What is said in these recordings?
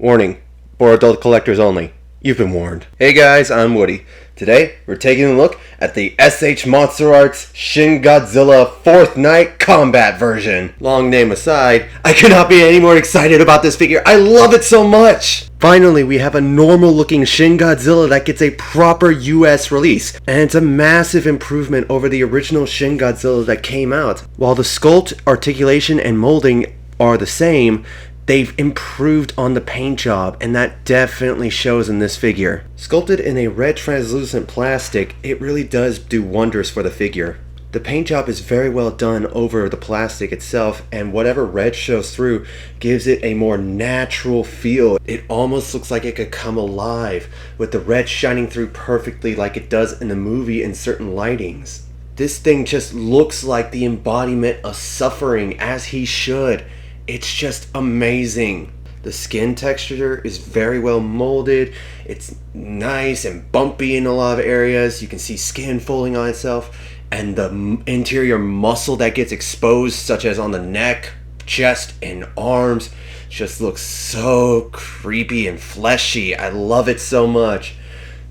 Warning, for adult collectors only. You've been warned. Hey guys, I'm Woody. Today, we're taking a look at the Monsterarts Shin Godzilla 4th Night Combat version. Long name aside, I could not be any more excited about this figure. I love it so much! Finally, we have a normal looking Shin Godzilla that gets a proper US release, and it's a massive improvement over the original Shin Godzilla that came out. While the sculpt, articulation, and molding are the same, they've improved on the paint job, and that definitely shows in this figure. Sculpted in a red translucent plastic, it really does do wonders for the figure. The paint job is very well done over the plastic itself, and whatever red shows through gives it a more natural feel. It almost looks like it could come alive, with the red shining through perfectly like it does in the movie in certain lightings. This thing just looks like the embodiment of suffering, as he should. It's just amazing. The skin texture is very well molded. It's nice and bumpy in a lot of areas. You can see skin folding on itself, and the interior muscle that gets exposed, such as on the neck, chest, and arms, just looks so creepy and fleshy. I love it so much.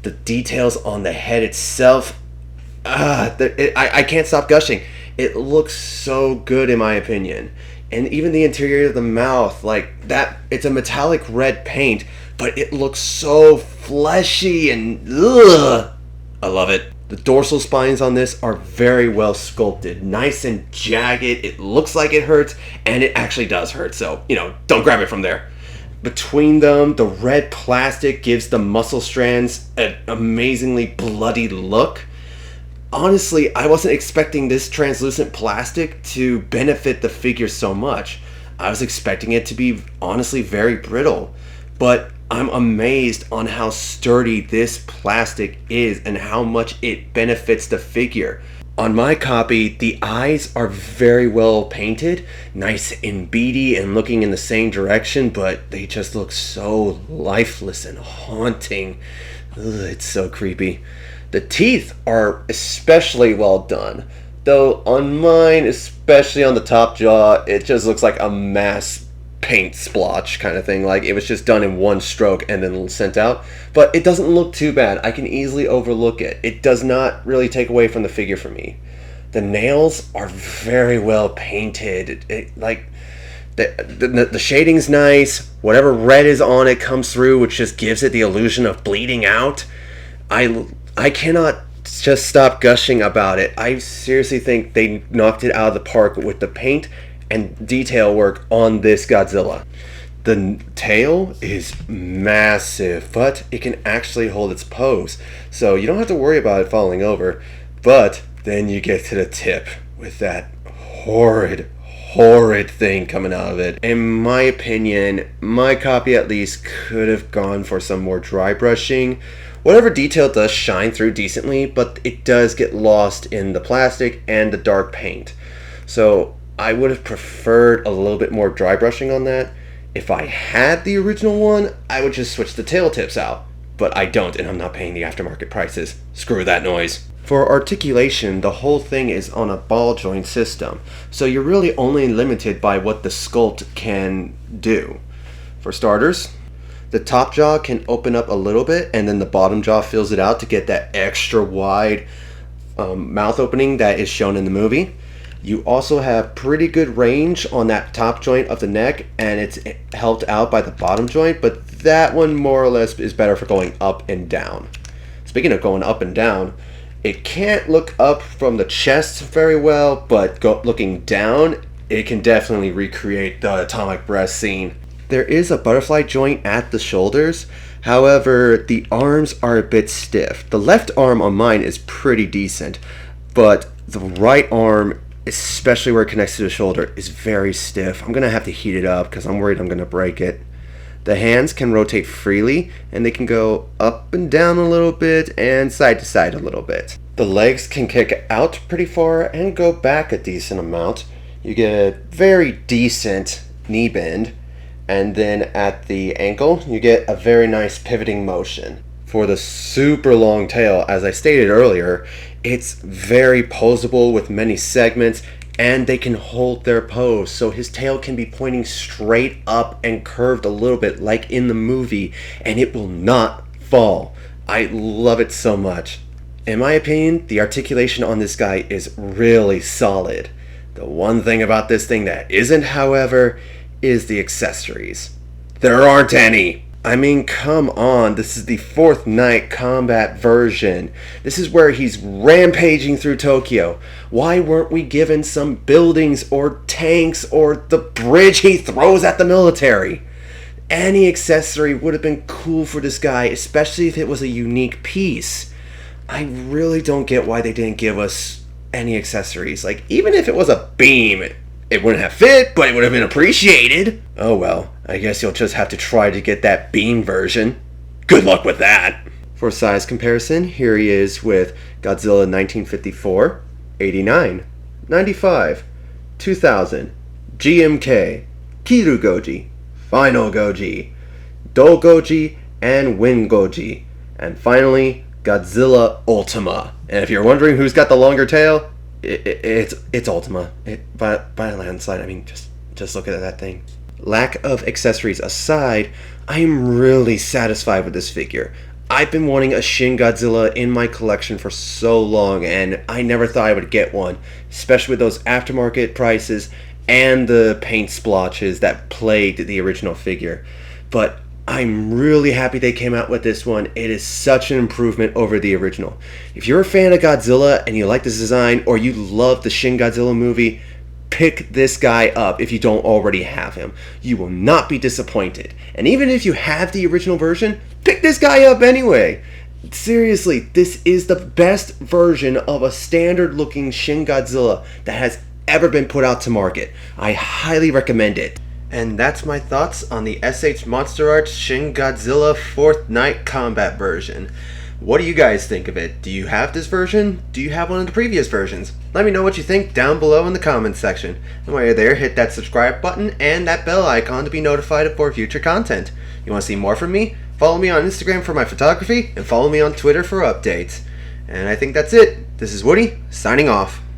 The details on the head itself, I can't stop gushing. It looks so good in my opinion. And even the interior of the mouth, like that, it's a metallic red paint, but it looks so fleshy and ugh. I love it. The dorsal spines on this are very well sculpted, nice and jagged. It looks like it hurts, and it actually does hurt, so, don't grab it from there. Between them, the red plastic gives the muscle strands an amazingly bloody look. Honestly, I wasn't expecting this translucent plastic to benefit the figure so much. I was expecting it to be honestly very brittle, but I'm amazed on how sturdy this plastic is and how much it benefits the figure. On my copy, the eyes are very well painted, nice and beady and looking in the same direction, but they just look so lifeless and haunting. Ugh, it's so creepy. The teeth are especially well done, though on mine, especially on the top jaw, it just looks like a mass paint splotch kind of thing, like it was just done in one stroke and then sent out. But it doesn't look too bad. I can easily overlook it. It does not really take away from the figure for me. The nails are very well painted. The shading's nice. Whatever red is on it comes through, which just gives it the illusion of bleeding out. I cannot just stop gushing about it. I seriously think they knocked it out of the park with the paint and detail work on this Godzilla. The tail is massive, but it can actually hold its pose, so you don't have to worry about it falling over. But then you get to the tip with that horrid thing coming out of it. In my opinion, my copy at least could have gone for some more dry brushing. Whatever detail does shine through decently, but it does get lost in the plastic and the dark paint. So I would have preferred a little bit more dry brushing on that. If I had the original one, I would just switch the tail tips out. But I don't, and I'm not paying the aftermarket prices. Screw that noise. For articulation, the whole thing is on a ball joint system, so you're really only limited by what the sculpt can do. For starters, the top jaw can open up a little bit, and then the bottom jaw fills it out to get that extra wide mouth opening that is shown in the movie. You also have pretty good range on that top joint of the neck, and it's helped out by the bottom joint, but that one more or less is better for going up and down. Speaking of going up and down, it can't look up from the chest very well, but looking down, it can definitely recreate the atomic breast scene. There is a butterfly joint at the shoulders, however, the arms are a bit stiff. The left arm on mine is pretty decent, but the right arm, especially where it connects to the shoulder, is very stiff. I'm going to have to heat it up because I'm worried I'm going to break it. The hands can rotate freely, and they can go up and down a little bit and side to side a little bit. The legs can kick out pretty far and go back a decent amount. You get a very decent knee bend. And then at the ankle, you get a very nice pivoting motion. For the super long tail, as I stated earlier, it's very posable with many segments, And they can hold their pose, so his tail can be pointing straight up and curved a little bit like in the movie, and it will not fall. I love it so much. In my opinion, the articulation on this guy is really solid. The one thing about this thing that isn't, however, is the accessories. There aren't any! I mean, come on, this is the Fourth Night combat version. This is where he's rampaging through Tokyo. Why weren't we given some buildings or tanks or the bridge he throws at the military? Any accessory would have been cool for this guy, especially if it was a unique piece. I really don't get why they didn't give us any accessories. Like, even if it was a beam, it wouldn't have fit, but it would have been appreciated. Oh well, I guess you'll just have to try to get that beam version. Good luck with that! For size comparison, here he is with Godzilla 1954, 89, 95, 2000, GMK, Kiru Goji, Final Goji, Do Goji, and Win Goji. And finally, Godzilla Ultima. And if you're wondering who's got the longer tail, it's Ultima. By a landslide. I mean, just look at that thing. Lack of accessories aside, I am really satisfied with this figure. I've been wanting a Shin Godzilla in my collection for so long, and I never thought I would get one, especially with those aftermarket prices and the paint splotches that plagued the original figure. But I'm really happy they came out with this one. It is such an improvement over the original. If you're a fan of Godzilla and you like this design, or you love the Shin Godzilla movie, pick this guy up if you don't already have him. You will not be disappointed. And even if you have the original version, pick this guy up anyway. Seriously, this is the best version of a standard looking Shin Godzilla that has ever been put out to market. I highly recommend it. And that's my thoughts on the SH Monsterarts Shin Godzilla 4th Night Combat version. What do you guys think of it? Do you have this version? Do you have one of the previous versions? Let me know what you think down below in the comments section. And while you're there, hit that subscribe button and that bell icon to be notified for future content. You want to see more from me? Follow me on Instagram for my photography, and follow me on Twitter for updates. And I think that's it. This is Woody, signing off.